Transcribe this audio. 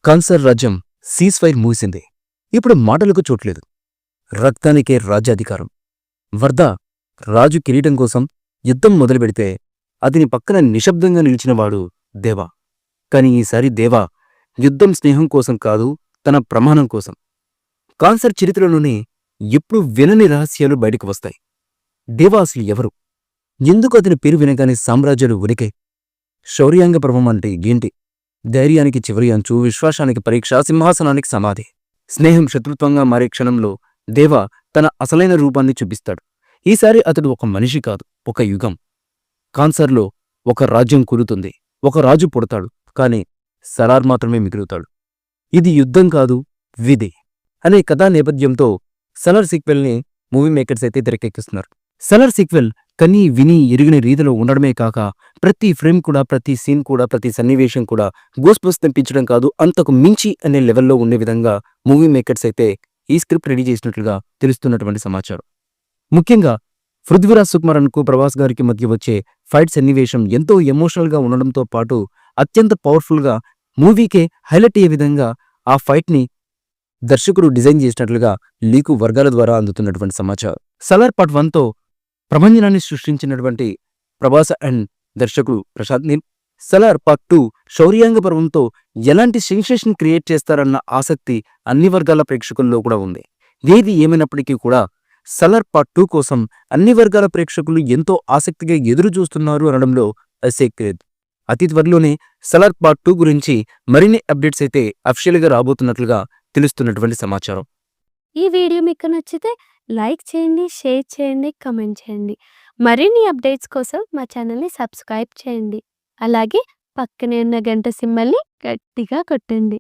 Cancer రాజ్యం cease fire మూసింది. ఇప్పుడు మాటలకు చోట్లేదు. రక్తానికే రాజ్యాధికారం. వర్ధా రాజు కిరీటం కోసం యుద్ధం మొదలుపెడితే అతని పక్కన నిశ్శబ్దంగా నిలిచినవాడు దేవా. కాని ఈసారి దేవా యుద్ధం స్నేహం కోసం కాదు, తన ప్రమాణం కోసం. కాన్సర్ చరిత్రలోనే ఎప్పుడు వినని రహస్యాలు బయటకు వస్తాయి. దేవా అసలు ఎవరు? ఎందుకు అతని పేరు వినగానే సామ్రాజ్యాలు ఉనికే? శౌర్యాంగ పర్వం అంటే ఏంటి? ధైర్యానికి చివరి అంచు, విశ్వాసానికి పరీక్ష, సింహాసనానికి సమాధి. స్నేహం శత్రుత్వంగా మారే క్షణంలో దేవా తన అసలైన రూపాన్ని చూపిస్తాడు. ఈసారి అతడు ఒక మనిషి కాదు, ఒక యుగం. కాన్సర్లో ఒక రాజ్యం కూలుతుంది, ఒక రాజు పుడతాడు, కాని సలార్ మాత్రమే మిగులుతాడు. ఇది యుద్ధం కాదు, విధి అనే కథా నేపథ్యంతో సలార్ సీక్వెల్ని మూవీ మేకర్స్ అయితే తెరకెక్కిస్తున్నారు. సలార్ సీక్వెల్ కనీ విని ఎరిగిన రీతిలో ఉండడమే కాక ప్రతి ఫ్రేమ్ కూడా, ప్రతి సీన్ కూడా, ప్రతి సన్నివేశం కూడా గూస్బంప్స్ తెప్పించడం కాదు, అంతకు మించి అనే లెవెల్లో ఉండే విధంగా మూవీ మేకర్స్ అయితే ఈ స్క్రిప్ట్ రెడీ చేసినట్లుగా తెలుస్తున్నటువంటి సమాచారం. ముఖ్యంగా పృథ్వీరాజ్ సుకుమారన్కు ప్రభాస్ గారికి మధ్య వచ్చే ఫైట్ సన్నివేశం ఎంతో ఎమోషనల్గా ఉండడంతో పాటు అత్యంత పవర్ఫుల్గా మూవీకే హైలైట్ అయ్యే విధంగా ఆ ఫైట్ని దర్శకుడు డిజైన్ చేసినట్లుగా లీకు వర్గాల ద్వారా అందుతున్నటువంటి సమాచారం. సలార్ పార్ట్ 1తో ప్రభంజనాన్ని సృష్టించినటువంటి ప్రభాస్ అండ్ దర్శకుడు ప్రశాంత్ నీల్ సలార్ పార్ట్ 2 శౌర్యాంగ పర్వంతో ఎలాంటి సెన్సేషన్ క్రియేట్ చేస్తారన్న ఆసక్తి అన్ని వర్గాల ప్రేక్షకుల్లో కూడా ఉంది. ఏది ఏమైనప్పటికీ కూడా సలార్ పార్ట్ 2 కోసం అన్ని వర్గాల ప్రేక్షకులు ఎంతో ఆసక్తిగా ఎదురు చూస్తున్నారు అనడంలో అతిశయోక్తి. అతి త్వరలోనే సలార్ పార్ట్ 2 గురించి మరిన్ని అప్డేట్స్ అయితే అఫీషియల్గా రాబోతున్నట్లుగా తెలుస్తున్నటువంటి సమాచారం. ఈ వీడియో మీకు నచ్చితే లైక్ చేయండి, షేర్ చేయండి, కమెంట్ చేయండి. మరిన్ని అప్డేట్స్ కోసం మా ఛానల్ని సబ్స్క్రైబ్ చేయండి. అలాగే పక్కనే ఉన్న గంట సింబల్ని గట్టిగా కొట్టండి.